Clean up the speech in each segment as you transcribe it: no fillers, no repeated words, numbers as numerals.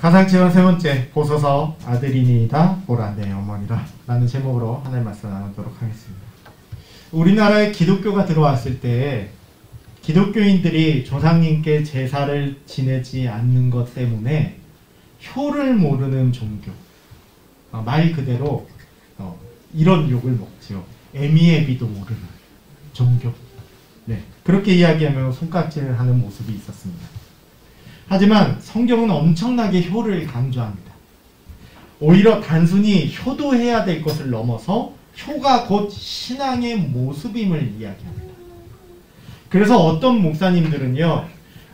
가상체험 세 번째, 보소서 아들이니이다 보라 내 어머니라 라는 제목으로 하나님 말씀 나누도록 하겠습니다. 우리나라에 기독교가 들어왔을 때 기독교인들이 조상님께 제사를 지내지 않는 것 때문에 효를 모르는 종교, 말 그대로 이런 욕을 먹지요. 에미에비도 모르는 종교. 네, 그렇게 이야기하면 손깍질하는 모습이 있었습니다. 하지만 성경은 엄청나게 효를 강조합니다. 오히려 단순히 효도해야 될 것을 넘어서 효가 곧 신앙의 모습임을 이야기합니다. 그래서 어떤 목사님들은요,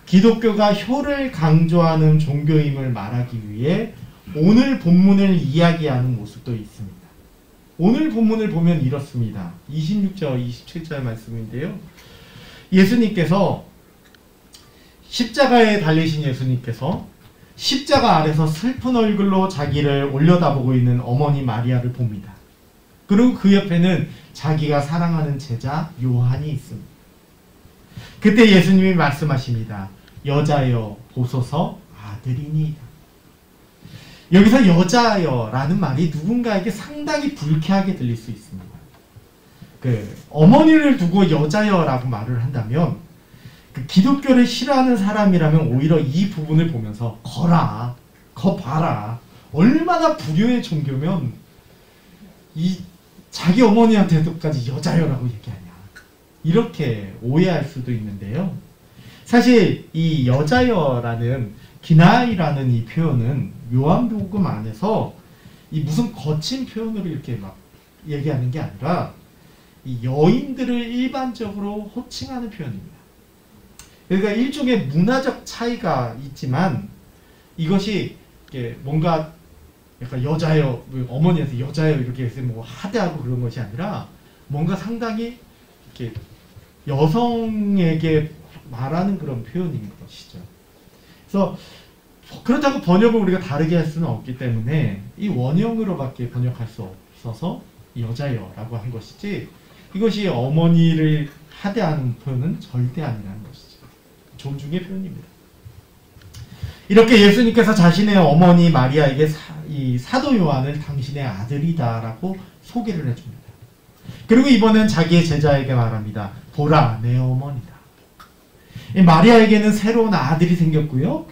기독교가 효를 강조하는 종교임을 말하기 위해 오늘 본문을 이야기하는 모습도 있습니다. 오늘 본문을 보면 이렇습니다. 26절, 27절 말씀인데요. 예수님께서 십자가에 달리신 예수님께서 십자가 아래서 슬픈 얼굴로 자기를 올려다보고 있는 어머니 마리아를 봅니다. 그리고 그 옆에는 자기가 사랑하는 제자 요한이 있습니다. 그때 예수님이 말씀하십니다. 여자여 보소서 아들이니이다. 여기서 여자여라는 말이 누군가에게 상당히 불쾌하게 들릴 수 있습니다. 어머니를 두고 여자여라고 말을 한다면 기독교를 싫어하는 사람이라면 오히려 이 부분을 보면서 거라, 거 봐라, 얼마나 불효의 종교면 이 자기 어머니한테도까지 여자여라고 얘기하냐, 이렇게 오해할 수도 있는데요. 사실 이 여자여라는 기나이라는 이 표현은 요한복음 안에서 이 무슨 거친 표현으로 이렇게 막 얘기하는 게 아니라 이 여인들을 일반적으로 호칭하는 표현입니다. 그러니까 일종의 문화적 차이가 있지만 이것이 뭔가 약간 여자여, 어머니한테 여자여 이렇게 해서 뭐 하대하고 그런 것이 아니라 뭔가 상당히 이렇게 여성에게 말하는 그런 표현인 것이죠. 그래서 그렇다고 번역을 우리가 다르게 할 수는 없기 때문에 이 원형으로밖에 번역할 수 없어서 여자여라고 한 것이지, 이것이 어머니를 하대하는 표현은 절대 아니라는 것이죠. 존중의 표현입니다. 이렇게 예수님께서 자신의 어머니 마리아에게 이 사도 요한을 당신의 아들이다라고 소개를 해줍니다. 그리고 이번엔 자기의 제자에게 말합니다. 보라 내 어머니다. 이 마리아에게는 새로운 아들이 생겼고요,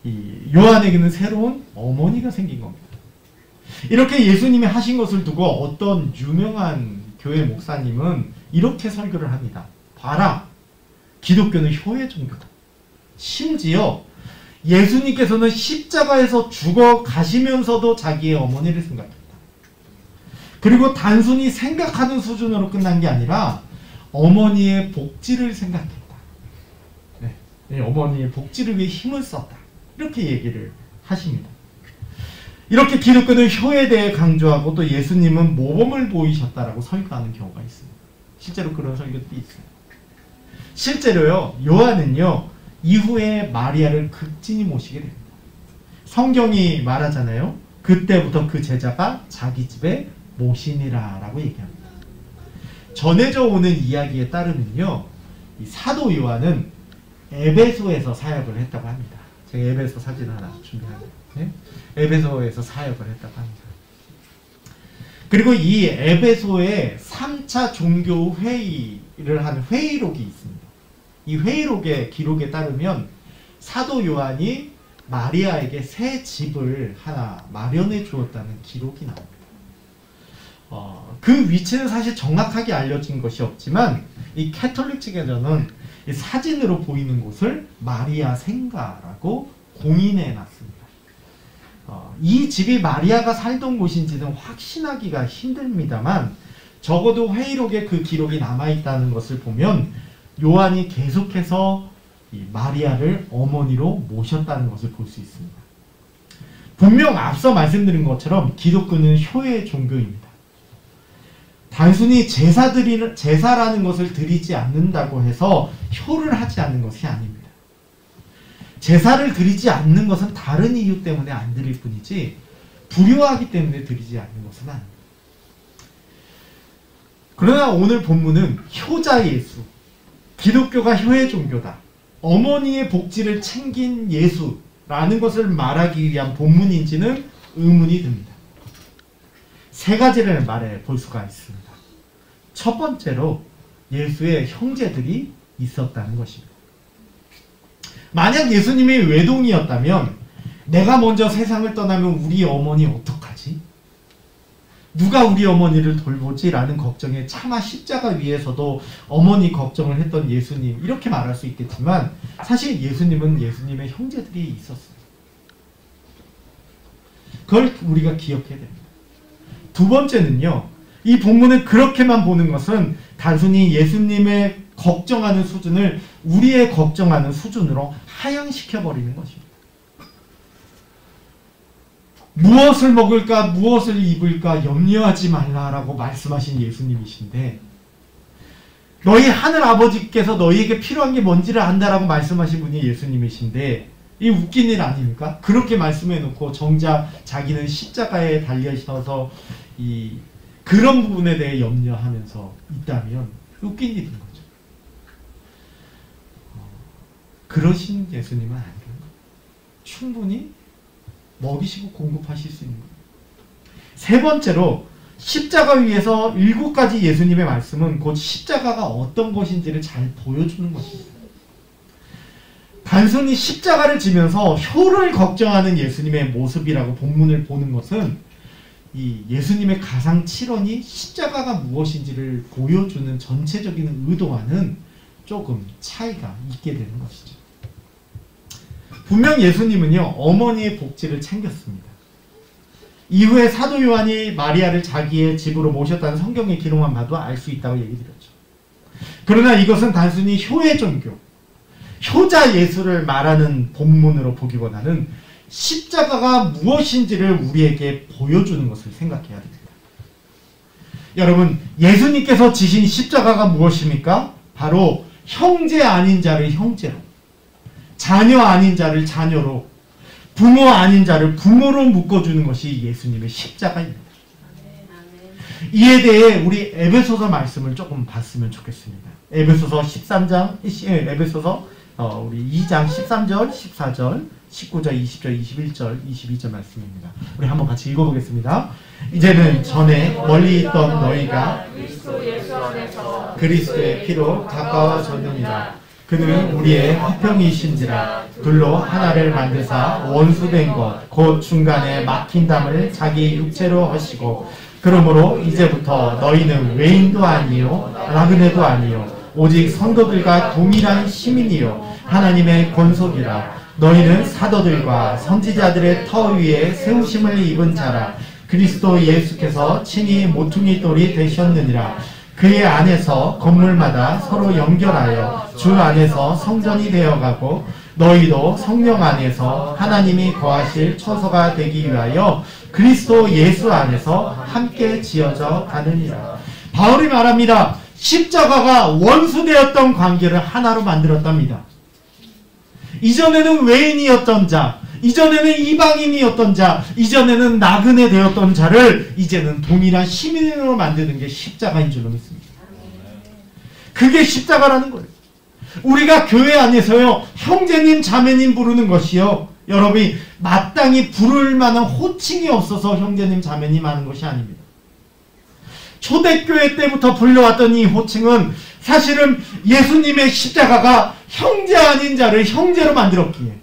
이 요한에게는 새로운 어머니가 생긴 겁니다. 이렇게 예수님이 하신 것을 두고 어떤 유명한 교회 목사님은 이렇게 설교를 합니다. 봐라, 기독교는 효의 종교다. 심지어 예수님께서는 십자가에서 죽어 가시면서도 자기의 어머니를 생각했다. 그리고 단순히 생각하는 수준으로 끝난 게 아니라 어머니의 복지를 생각했다. 네, 어머니의 복지를 위해 힘을 썼다. 이렇게 얘기를 하십니다. 이렇게 기독교는 효에 대해 강조하고 또 예수님은 모범을 보이셨다라고 설교하는 경우가 있습니다. 실제로 그런 설교들이 있어요. 실제로요, 요한은요, 이후에 마리아를 극진히 모시게 됩니다. 성경이 말하잖아요. 그때부터 그 제자가 자기 집에 모시니라 라고 얘기합니다. 전해져 오는 이야기에 따르면요, 이 사도 요한은 에베소에서 사역을 했다고 합니다. 제가 에베소 사진 하나 준비합니다. 네? 에베소에서 사역을 했다고 합니다. 그리고 이 에베소에 3차 종교 회의를 한 회의록이 있습니다. 이 회의록의 기록에 따르면 사도 요한이 마리아에게 새 집을 하나 마련해 주었다는 기록이 나옵니다. 그 위치는 사실 정확하게 알려진 것이 없지만 이 캐톨릭 측에서는 이 사진으로 보이는 곳을 마리아 생가라고 공인해 놨습니다. 이 집이 마리아가 살던 곳인지는 확신하기가 힘듭니다만 적어도 회의록에 그 기록이 남아있다는 것을 보면 요한이 계속해서 이 마리아를 어머니로 모셨다는 것을 볼 수 있습니다. 분명 앞서 말씀드린 것처럼 기독교는 효의 종교입니다. 단순히 제사라는 것을 드리지 않는다고 해서 효를 하지 않는 것이 아닙니다. 제사를 드리지 않는 것은 다른 이유 때문에 안 드릴 뿐이지 불효하기 때문에 드리지 않는 것은 아닙니다. 그러나 오늘 본문은 효자 예수, 기독교가 효의 종교다, 어머니의 복지를 챙긴 예수, 라는 것을 말하기 위한 본문인지는 의문이 듭니다. 세 가지를 말해 볼 수가 있습니다. 첫 번째로 예수의 형제들이 있었다는 것입니다. 만약 예수님이 외동이었다면 내가 먼저 세상을 떠나면 우리 어머니 어떡하지? 누가 우리 어머니를 돌보지? 라는 걱정에 차마 십자가 위에서도 어머니 걱정을 했던 예수님, 이렇게 말할 수 있겠지만 사실 예수님은 예수님의 형제들이 있었어요. 그걸 우리가 기억해야 됩니다. 두 번째는요, 이 본문을 그렇게만 보는 것은 단순히 예수님의 걱정하는 수준을 우리의 걱정하는 수준으로 하향시켜버리는 것입니다. 무엇을 먹을까, 무엇을 입을까 염려하지 말라라고 말씀하신 예수님이신데, 너희 하늘 아버지께서 너희에게 필요한 게 뭔지를 안다라고 말씀하신 분이 예수님이신데, 이 웃긴 일 아닙니까? 그렇게 말씀해놓고 정작 자기는 십자가에 달려있어서 그런 부분에 대해 염려하면서 있다면 웃긴 일인 거죠. 그러신 예수님은 아니에요. 충분히 먹이시고 공급하실 수 있는 거예요. 세 번째로 십자가 위에서 7가지 예수님의 말씀은 곧 십자가가 어떤 것인지를 잘 보여주는 것입니다. 단순히 십자가를 지면서 효를 걱정하는 예수님의 모습이라고 본문을 보는 것은 이 예수님의 가상 7원이 십자가가 무엇인지를 보여주는 전체적인 의도와는 조금 차이가 있게 되는 것이죠. 분명 예수님은요, 어머니의 복지를 챙겼습니다. 이후에 사도 요한이 마리아를 자기의 집으로 모셨다는 성경의 기록만 봐도 알 수 있다고 얘기 드렸죠. 그러나 이것은 단순히 효의 종교, 효자 예수를 말하는 본문으로 보기보다는 십자가가 무엇인지를 우리에게 보여주는 것을 생각해야 됩니다. 여러분, 예수님께서 지신 십자가가 무엇입니까? 바로 형제 아닌 자를 형제로, 자녀 아닌 자를 자녀로, 부모 아닌 자를 부모로 묶어주는 것이 예수님의 십자가입니다. 이에 대해 우리 에베소서 말씀을 조금 봤으면 좋겠습니다. 에베소서 13장, 에베소서 우리 2장 13절, 14절, 19절, 20절, 21절, 22절 말씀입니다. 우리 한번 같이 읽어보겠습니다. 이제는 전에 멀리 있던 너희가 그리스도의 피로 가까워졌느니라. 그는 우리의 화평이신지라. 둘로 하나를 만드사 원수된 것 곧 중간에 막힌 담을 자기 육체로 하시고, 그러므로 이제부터 너희는 외인도 아니요 나그네도 아니요 오직 성도들과 동일한 시민이요 하나님의 권속이라. 너희는 사도들과 선지자들의 터 위에 세우심을 입은 자라. 그리스도 예수께서 친히 모퉁이 돌이 되셨느니라. 그의 안에서 건물마다 서로 연결하여 주 안에서 성전이 되어가고, 너희도 성령 안에서 하나님이 거하실 처소가 되기 위하여 그리스도 예수 안에서 함께 지어져 가느니라. 바울이 말합니다. 십자가가 원수되었던 관계를 하나로 만들었답니다. 이전에는 외인이었던 자, 이전에는 이방인이었던 자, 이전에는 나그네 되었던 자를 이제는 동일한 시민으로 만드는 게 십자가인 줄로 믿습니다. 그게 십자가라는 거예요. 우리가 교회 안에서요, 형제님, 자매님 부르는 것이요, 여러분이 마땅히 부를 만한 호칭이 없어서 형제님, 자매님 하는 것이 아닙니다. 초대교회 때부터 불려왔던 이 호칭은 사실은 예수님의 십자가가 형제 아닌 자를 형제로 만들었기에,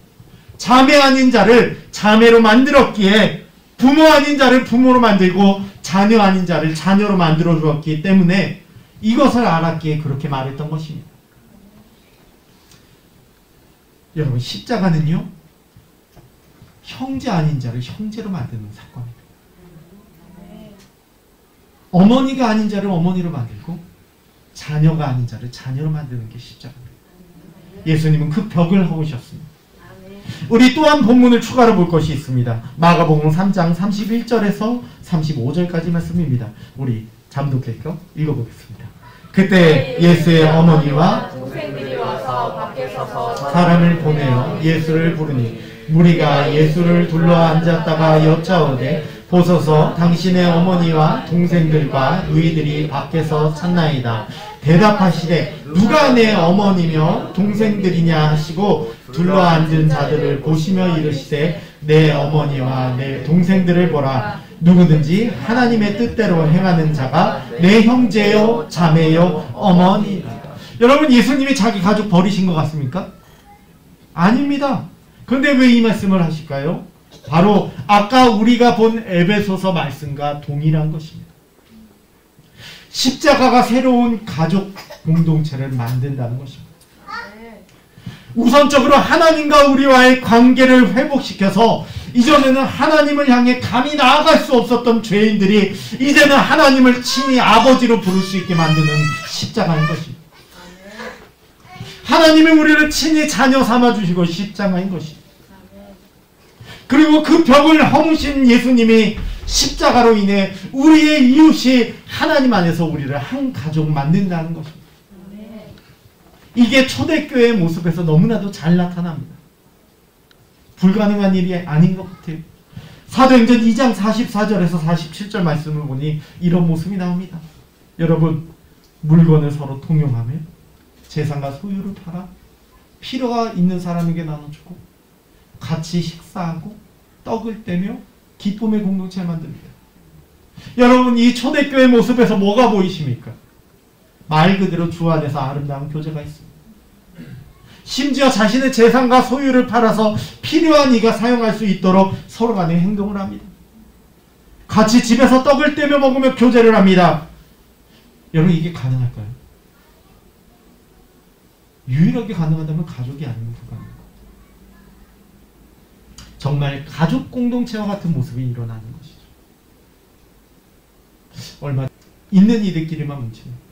자매 아닌 자를 자매로 만들었기에, 부모 아닌 자를 부모로 만들고 자녀 아닌 자를 자녀로 만들어 주었기 때문에 이것을 알았기에 그렇게 말했던 것입니다. 여러분, 십자가는요, 형제 아닌 자를 형제로 만드는 사건입니다. 어머니가 아닌 자를 어머니로 만들고 자녀가 아닌 자를 자녀로 만드는 게 십자가입니다. 예수님은 그 벽을 허우셨습니다. 우리 또한 본문을 추가로 볼 것이 있습니다. 마가복음 3장 31절에서 35절까지 말씀입니다. 우리 잠독해서 읽어보겠습니다. 그때 예수의 어머니와 동생들이 와서 밖에 서서 사람을 보내어 예수를 부르니, 무리가 예수를 둘러 앉았다가 여짜오되, 보소서 당신의 어머니와 동생들과 누이들이 밖에서 찾나이다. 대답하시되 누가 내 어머니며 동생들이냐 하시고 둘러앉은 자들을 보시며 이르시되 내 어머니와 내 동생들을 보라. 누구든지 하나님의 뜻대로 행하는 자가 내 형제요 자매요 어머니니라. 여러분, 예수님이 자기 가족 버리신 것 같습니까? 아닙니다. 그런데 왜 이 말씀을 하실까요? 바로 아까 우리가 본 에베소서 말씀과 동일한 것입니다. 십자가가 새로운 가족 공동체를 만든다는 것입니다. 우선적으로 하나님과 우리와의 관계를 회복시켜서 이전에는 하나님을 향해 감히 나아갈 수 없었던 죄인들이 이제는 하나님을 친히 아버지로 부를 수 있게 만드는 십자가인 것입니다. 하나님이 우리를 친히 자녀 삼아주시고 십자가인 것입니다. 그리고 그 벽을 허무신 예수님이 십자가로 인해 우리의 이웃이 하나님 안에서 우리를 한 가족 만든다는 것입니다. 이게 초대교회의 모습에서 너무나도 잘 나타납니다. 불가능한 일이 아닌 것 같아요. 사도행전 2장 44절에서 47절 말씀을 보니 이런 모습이 나옵니다. 여러분, 물건을 서로 통용하며 재산과 소유를 팔아 필요가 있는 사람에게 나눠주고 같이 식사하고 떡을 떼며 기쁨의 공동체를 만듭니다. 여러분, 이 초대교회 모습에서 뭐가 보이십니까? 말 그대로 주 안에서 아름다운 교제가 있습니다. 심지어 자신의 재산과 소유를 팔아서 필요한 이가 사용할 수 있도록 서로 간에 행동을 합니다. 같이 집에서 떡을 떼며 먹으며 교제를 합니다. 여러분, 이게 가능할까요? 유일하게 가능하다면 가족이 아니면 불가능합니다. 정말 가족 공동체와 같은 모습이 일어나는 것이죠. 얼마 있는 이들끼리만 뭉칩니다.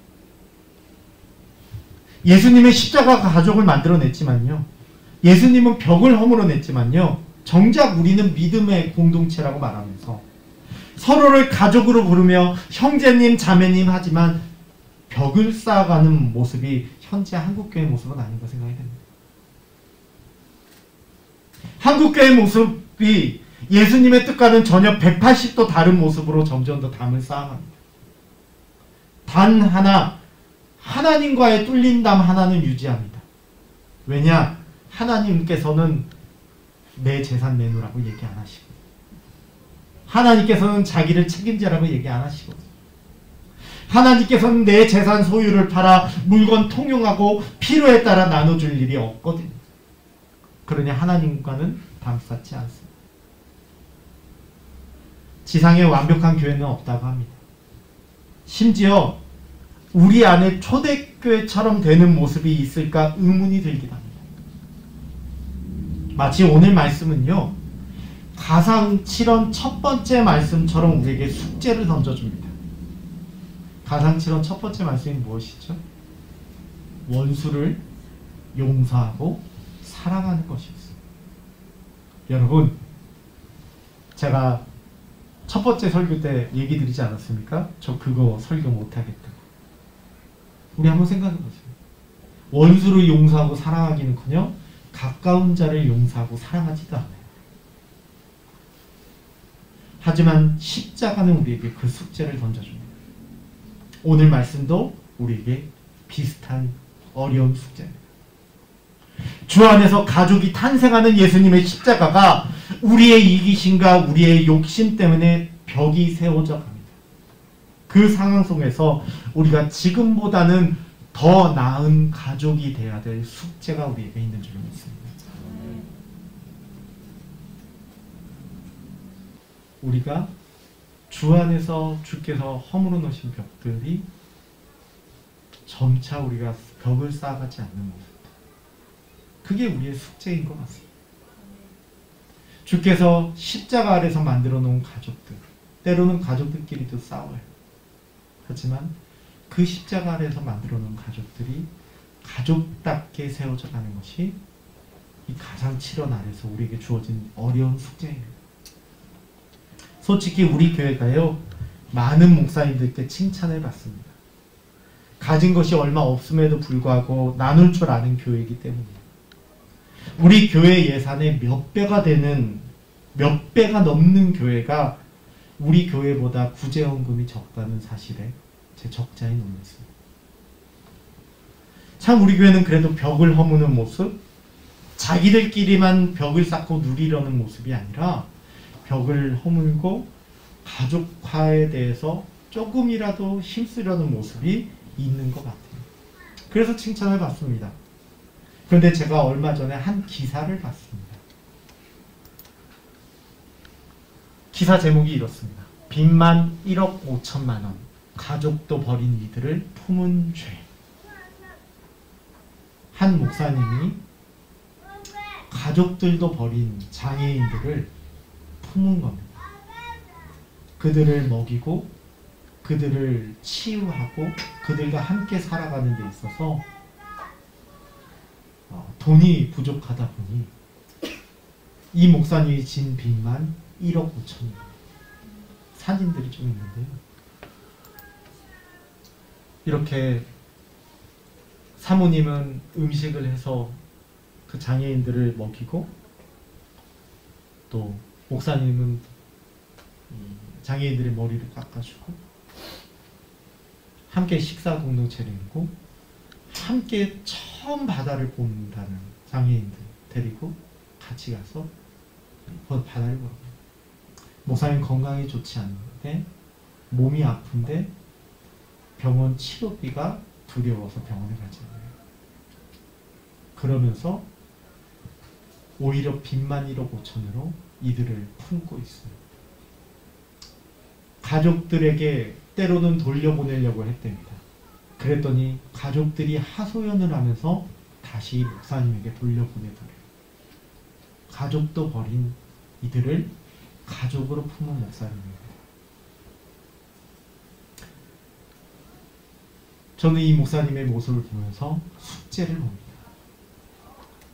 예수님의 십자가가 가족을 만들어냈지만요, 예수님은 벽을 허물어냈지만요, 정작 우리는 믿음의 공동체라고 말하면서 서로를 가족으로 부르며 형제님 자매님 하지만 벽을 쌓아가는 모습이 현재 한국교회의 모습은 아닌가 생각이 됩니다. 한국교회의 모습이 예수님의 뜻과는 전혀 180도 다른 모습으로 점점 더 담을 쌓아갑니다. 단 하나, 하나님과의 뚫린담 하나는 유지합니다. 왜냐? 하나님께서는 내 재산 내놓으라고 얘기 안 하시고, 하나님께서는 자기를 책임지라고 얘기 안 하시고, 하나님께서는 내 재산 소유를 팔아 물건 통용하고 필요에 따라 나눠줄 일이 없거든요. 그러니 하나님과는 담쌓지 않습니다. 지상에 완벽한 교회는 없다고 합니다. 심지어 우리 안에 초대교회처럼 되는 모습이 있을까 의문이 들기도 합니다. 마치 오늘 말씀은요, 가상칠언 첫 번째 말씀처럼 우리에게 숙제를 던져줍니다. 가상칠언 첫 번째 말씀이 무엇이죠? 원수를 용서하고 사랑하는 것이었습니다. 여러분, 제가 첫 번째 설교 때 얘기 드리지 않았습니까? 저 그거 설교 못하겠다. 우리 한번 생각해 보세요. 원수를 용서하고 사랑하기는커녕 가까운 자를 용서하고 사랑하지도 않아요. 하지만 십자가는 우리에게 그 숙제를 던져줍니다. 오늘 말씀도 우리에게 비슷한 어려운 숙제입니다. 주 안에서 가족이 탄생하는 예수님의 십자가가 우리의 이기심과 우리의 욕심 때문에 벽이 세워져 갑니다. 그 상황 속에서 우리가 지금보다는 더 나은 가족이 되어야 될 숙제가 우리에게 있는 줄 믿습니다. 우리가 주 안에서 주께서 허물어 놓으신 벽들이 점차 우리가 벽을 쌓아가지 않는 모습, 그게 우리의 숙제인 것 같습니다. 주께서 십자가 아래서 만들어 놓은 가족들, 때로는 가족들끼리도 싸워요. 하지만 그 십자가 아래서 만들어 놓은 가족들이 가족답게 세워져 가는 것이 이 가상칠언 아래서 우리에게 주어진 어려운 숙제입니다. 솔직히 우리 교회가요, 많은 목사님들께 칭찬을 받습니다. 가진 것이 얼마 없음에도 불구하고 나눌 줄 아는 교회이기 때문이에요. 우리 교회 예산의 몇 배가 넘는 교회가 우리 교회보다 구제헌금이 적다는 사실에 제 적자에 놀랐습니다. 참 우리 교회는 그래도 벽을 허무는 모습, 자기들끼리만 벽을 쌓고 누리려는 모습이 아니라 벽을 허물고 가족화에 대해서 조금이라도 힘쓰려는 모습이 있는 것 같아요. 그래서 칭찬을 받습니다. 그런데 제가 얼마 전에 한 기사를 봤습니다. 기사 제목이 이렇습니다. 빚만 1억 5천만 원, 가족도 버린 이들을 품은 죄. 한 목사님이 가족들도 버린 장애인들을 품은 겁니다. 그들을 먹이고 그들을 치유하고 그들과 함께 살아가는 데 있어서 돈이 부족하다 보니 이 목사님이 진 빚만 1억 5천입니다. 사진들이 좀 있는데요. 이렇게 사모님은 음식을 해서 그 장애인들을 먹이고 또 목사님은 장애인들의 머리를 깎아주고 함께 식사 공동체를 이루고 함께 처음 바다를 본다는 장애인들 데리고 같이 가서 바다를 보러 가요. 목사님 건강이 좋지 않은데 몸이 아픈데 병원 치료비가 두려워서 병원에 가잖아요. 그러면서 오히려 빚만 1억 5천으로 이들을 품고 있어요. 가족들에게 때로는 돌려보내려고 했답니다. 그랬더니 가족들이 하소연을 하면서 다시 목사님에게 돌려보내더래요. 가족도 버린 이들을 가족으로 품은 목사님입니다. 저는 이 목사님의 모습을 보면서 숙제를 봅니다.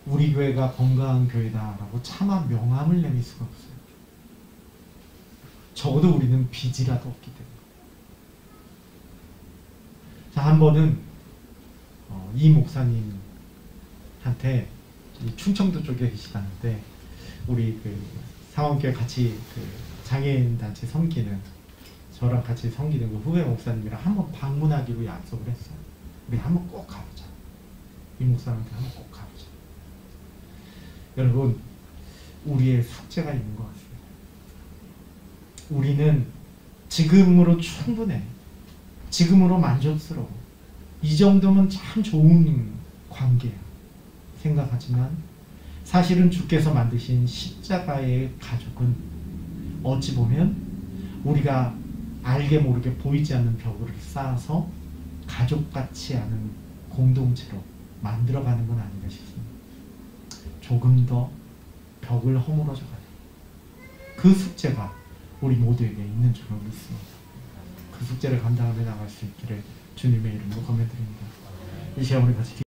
우리 교회가 건강한 교회다라고 차마 명함을 내밀 수가 없어요. 적어도 우리는 빚이라도 없기 때문에. 자, 한 번은 이 목사님한테 충청도 쪽에 계시다는데 우리 그 상원교회 같이 그 장애인 단체 섬기는 저랑 같이 섬기는 그 후배 목사님이랑 한번 방문하기로 약속을 했어요. 우리 한번 꼭 가보자. 이 목사님한테 한번 꼭 가보자. 여러분, 우리의 숙제가 있는 것 같습니다. 우리는 지금으로 충분해. 지금으로 만족스러워. 이 정도면 참 좋은 관계야. 생각하지만 사실은 주께서 만드신 십자가의 가족은 어찌 보면 우리가 알게 모르게 보이지 않는 벽을 쌓아서 가족 같지 않은 공동체로 만들어가는 건 아닌가 싶습니다. 조금 더 벽을 허물어져 가요. 그 숙제가 우리 모두에게 있는 줄로 믿습니다. 그 숙제를 감당하며 나갈 수 있기를 주님의 이름으로 권면드립니다. 이 시간 우리 같이